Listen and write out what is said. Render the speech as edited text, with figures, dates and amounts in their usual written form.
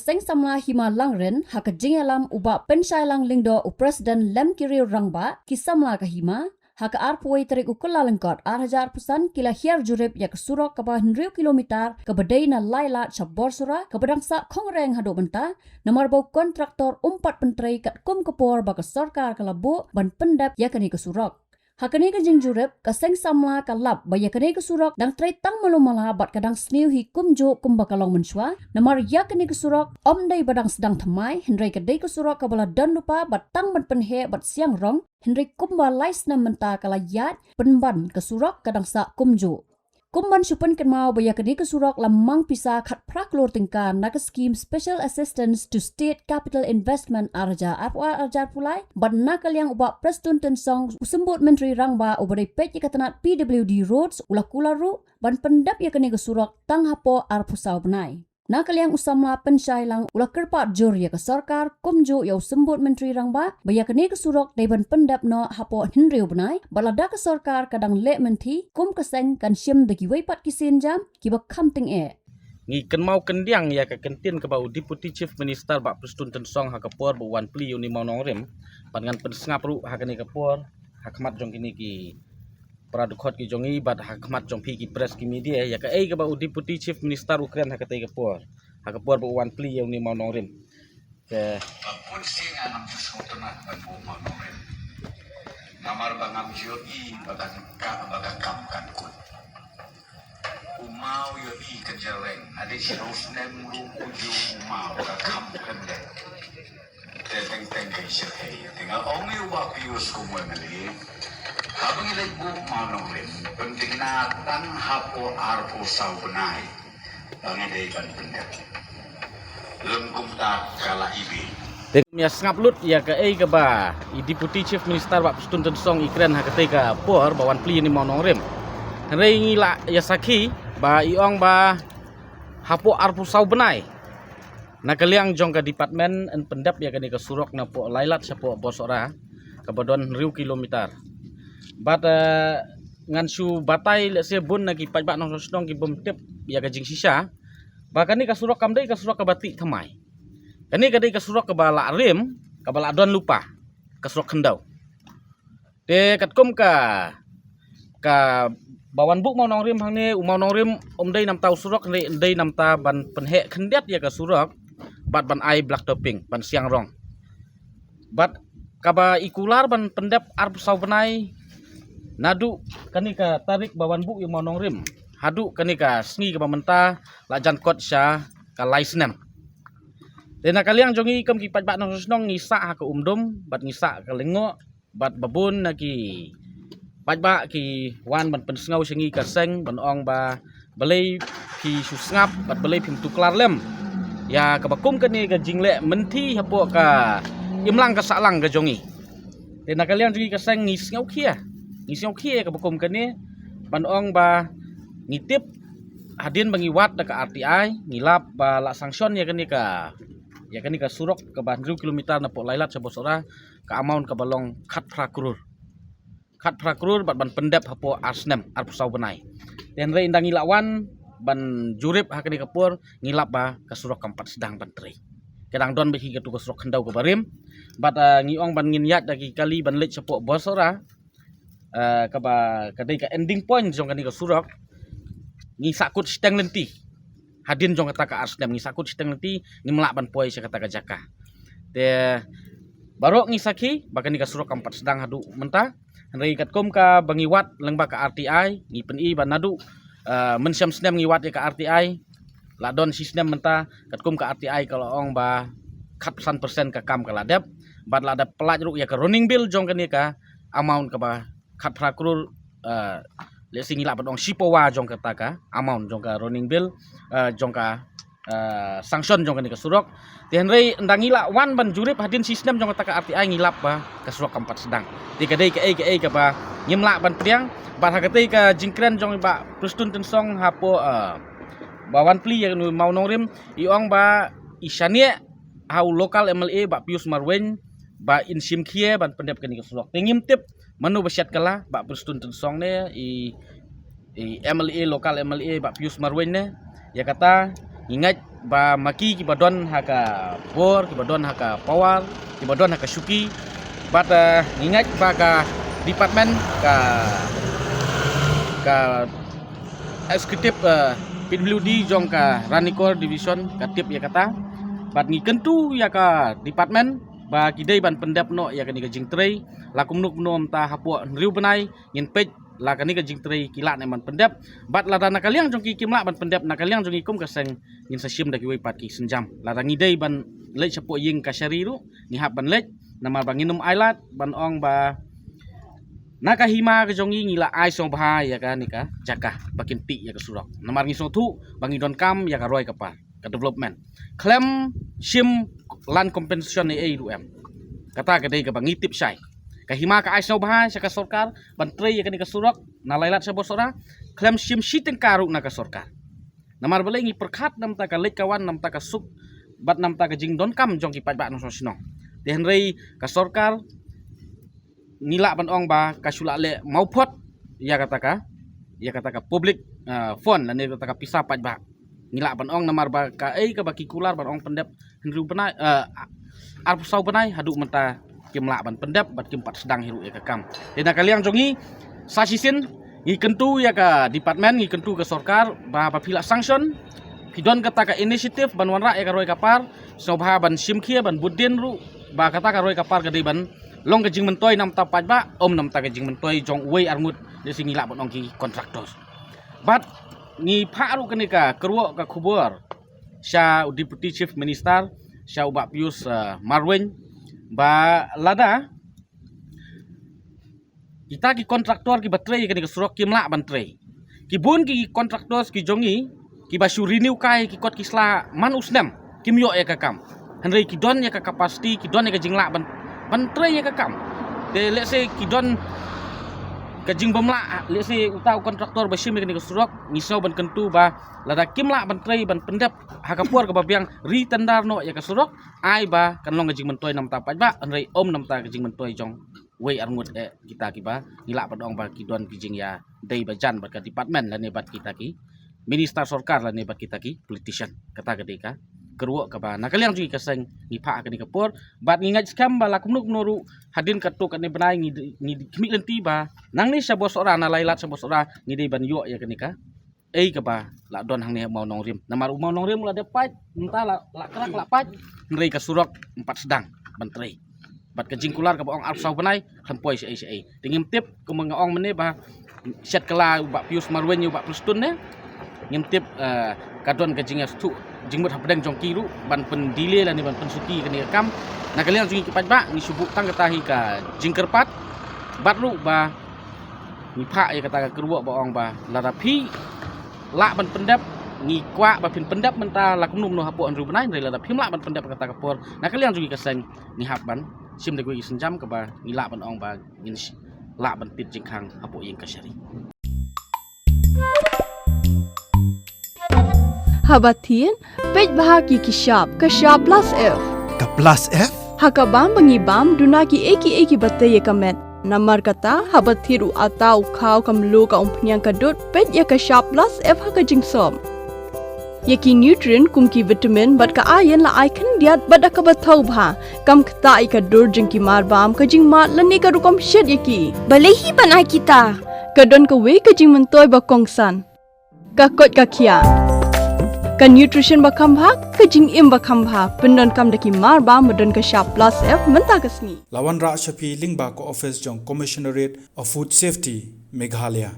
kaseng samla hima langren haka jingalam uba pensyai lang lingdo u presiden lem kiri rangba kisamla kahima haka arpoi terik ukula lengkot 1000% kila hiar jurip ya kesurok ke bawah 100 kilometer ke bedai na laila cabor sura ke bedangsa kongreng hadu benta nomor bau kontraktor umpat penteri kat kum kepor baka sarkar kalabu ban pendap ya kani kesurok. Hakani ke jing jurip kaseng samla kalap baya kani kesurok dang trai tang malumala bat kadang sniu hi kumjo kumbakalong mensua nomor ya kani kesurok om dai badang sedang thamai hendrai kedai kesurok kabala dan lupa bat tang ban penhe bat siang rong hendrai kumba lais na menta kala yat penban kesurok kadang sa kumjo. Kumban supan kenmau baya kani kesurok lamang pisa khat prak lor tingkan nak scheme Special Assistance to State Capital Investment arja apwa arja pulai ban nakal yang uba Preston Tensong usembut Menteri Rangba ubadai pej ikatanat PWD Roads ulah kularu ban pendap ya kani kesurok tang hapo arpusau benai. Nakal yang usamla pensyai lang ulah kerpat jur ya ke sarkar kumjo ya usembut Menteri Rangba baya kani kesurok daiban pendap no hapo hinriu benai balada ke sarkar kadang lek menti kum keseng kan syem degi weipat kisin jam kiba kamting Ngi kenmau kendiang ya ke kentin ke bau Deputy Chief Minister Bak Preston Tensong hakapor buwan pli uni mau nongrim pangan pensengap ru hakani kapor hakmat jong kini ki pradukot ki jongi bat hakmat jong pi ki press ki media ya ke bau Deputy Chief Minister Ukraine hakatai kapor buwan pli uni mau nongrim ke pun singa nam susutunan ban bu mau nongrim namar bangam joi bagan kam kan kun umau yo I kejaleng ade sirus nem lu uju umau ka kam kan de teng ke sirhei tinggal ongi wa pius ku meli habang ilay bu mau nongrim penting na tan hapo arpo sau benai bangedai ban pendek lengkum tak kala ibi ya sengap lut ya ke ba Deputy Chief Minister Bak Preston Tensong Ukraine hakatai ka por bawan pli ni mau nongrim rei ngila ya sakhi ba iong ba hapo arpu sau benai nakaliang jong ka department en pendap ya kani ka surok na po lailat sa po bosora ka badon riu kilometer bat ngan su batai le se bun na ki pajbak nong snong ki bom tip ya ka jing sisa ba kani ka surok kamdai ka surok ka bati thamai kani kadai ka surok ka bala rim ka bala don lupa ka surok kendau te katkum ka bawan buk mau nongrim hangni umau nongrim omdai nam tau surok ndai nam ta ban penhe khendet ya ka surok bat ban ai black topping ban siang rong bat kaba ikular ban pendep arp sau benai nadu kani ka tarik bawan buk yang mau nongrim hadu kani ka sngi ka menta la jan kot sya ka laisnem dena kaliang jongi kam ki pajbak nong snong ngisa ha ka umdum bat ngisa ka lengo bat babun naki pajbak ki wan ban pensengau sengi ka seng ban ong ba belai ki susngap bat belai pim tuklar lem ya ka bakum kani ka jingle menti hapo ka imlang ka salang ka jongi dena kaliang jongi ka seng ngisngau khia ka bakum kani ban ong ba ngitip hadin bangiwat da ka RTI ngilap ba la sanction ya kani ka surok ka 100 kilometer na po lailat sa bosora ka amount ka balong khat prakrur bat ban pendep hapo arsnem arpusau benai dan re indang ilawan ban jurip hakani kapur ngilap ba ka surok kampat sedang bantri kadang don beki ka tu ka surok kendau ka barim bat ngiong ban nginyat dagi kali ban lech sapo bosora ka ba kadai ka ending point jong kani ka surok ngi sakut steng lenti hadin jong kata ka arsnem ngi sakut steng lenti ni melak ban poi sa kata ka jaka te barok ngi sakhi bakani ka surok kampat sedang hadu menta Henry katkom ka bangiwat lengba ka RTI ngi peni ban nadu mensyam snem ngiwat ya ka RTI la don sistem menta katkom ka RTI kalau ong ba kat persen ka kam ka ladap bat ladap pelaj ru ya ka running bill jong kani ka amount ka ba kat prakrul le singila ban ong sipowa jong kata ka amount jong ka running bill jong ka sanction jong kani ka surok ti Henry ndangila wan ban jurip hadin sistem jong kata ka RTI ngilap ba ka surok kampat sedang ti kadai ka ba ngimla ban priang bat hakatai ka jingkren jong ba Preston Tensong hapo bawan pli yang mau nongrim iong ba isanie hau lokal MLA ba Pius Marwen ba insim khie ban pendep kani ka surok tingim tip manu basiat kala ba Preston Tensong ne i MLA lokal MLA ba Pius Marwen ne ya kata ingat ba maki ki badon haka bor ki badon haka pawar ki badon haka syuki bat ingat ba ka department ka eksekutif PWD jong ka Ranikor division ka tip ya kata bat ngi kentu ya ka department ba kidai ban pendap no ya kani ka jingtrei lakum nuk nom ta hapo riu benai ngin pej la kani ka jingtrei kila ne man pendap bat la dana kaliang jong ki kimla ban pendap na kaliang jong ikum ka seng ngin sasim da ki wei pat ki senjam la dangi dei ban lej sapo ying ka syari ru ni hab ban lej nama banginum ailat ban ong ba nakahima ke jongi ngila ai song bha ya ka nika jaka bakin ti ya ka surok namar ngi sotu bangi don kam ya ka roi ka pa ka development claim shim land compensation ni A2M kata ka dei ka bangi tip sai kahima ka ai song bha sa ka sarkar ban tre ya ka nika surok na lailat sa bosora claim shim shiteng karu na ka sarkar namar balai ngi perkhat nam ta ka lek kawan nam ta ka suk bat nam ta ka jing don kam jong ki pat ba no sinong den rei ka sarkar nila ban ong ba kasula le maupot ya kata ka public fund lan kata ka pisa paj ba nila ban ong namar ba ka ka baki kular ban ong pendap henru benai arpusau benai hadu menta kimla ban pendap bat kimpat sedang hiru ya ka kam dena kaliang jongi sasisin ngi kentu ya ka department ngi kentu ka sarkar ba pila sanction pidon kata ka inisiatif ban wanra ya ka roi kapar sobha ban simkhia ban budin ru ba kata ka roi kapar ka dei ban long kejing mentoi nam ta paj ba om nam ta kejing mentoi jong wei armut de singi la bon ong ki kontraktor bat ngi pharu kenika kerwo ka khubor sha deputy chief minister sha uba pius marwen ba lada kita ki kontraktor ki batrei kenika surok kimla bantrei ki bun ki kontraktor ki jongi ki basu renew kai ki kot ki sla man usnam kimyo ya kakam henrei ki don ya ka capacity ki don ya ka jingla bantrei ya kakam de let's say kidon kajing bamla let's say utau kontraktor basim ni surok ngisau ban kentu ba lada kimla bantrei ban pendap hakapuar ka babiang ritandar no ya ka surok ai ba kanlong kajing mentoi nam tapaj ba anrei om nam ta kajing mentoi jong wei arngut kita ki ba ngila padong ba kidon kijing ya dei bajan bat ka department lan bat kita ki minister sarkar lan bat kita ki politician kata gedeka kerwo ka ba nakaliang juga kaseng ni pha ka ni kapor bat ngingat skam ba lakum nuk noru hadin katuk ni benai ni kimi lenti ba nang ni sa bos ora na lailat sa bos ora ni dei ban yo ya ka ni ka ka ba la don hang ni mau nong rim namar mau nong rim la depat entah la krak la pat nrei ka surok empat sedang bantrei bat ka jingkular ka ong arsau benai hempoi si ai tingim tip ku mengaong mene ba set kala ba pius marwen yo ba plustun ne ngintip kadon ka jingas tu jingmut hapdang jongki ru ban pen delay la ni ban pen suti kani kam na kalian jungi kipat ba ni subuk tang katahi ka jingkerpat bat ru ba ni pha ya kata ka kerwo ba ong ba la rapi la ban pendap ni kwa ba pin pendap menta la kumnum no hapo anru benai la rapi la ban pendap kata kapor na kalian jungi kaseng ni haban sim de gui senjam ka ba ni la ban ong ba ngin la ban tit jingkhang hapo yeng kasyari Habatin, pej bahagi kishap, kashap plus F. Ka plus F? Hakabam bangibam dunaki eki batay kamet. Namar kata habathiru atau kau kamlu ka umpnyang kadut pej ya kashap plus F hakajing som. Yaki nutrient kumki vitamin bat ka ayan la icon diat bat akabatau bha. Kam kata ikadur jingki marbam kajing mat lani ka rukom shed yaki. Balehi banai kita. Kadon ka we kajing mentoy bakongsan. Kakot kakia. Ka nutrition bakam bha kajing im bakam bha pendon kam daki marba medon ka sharp plus F menta kasni Lawan Ra Shafi Lingba ko office jong Commissionerate of Food Safety Meghalaya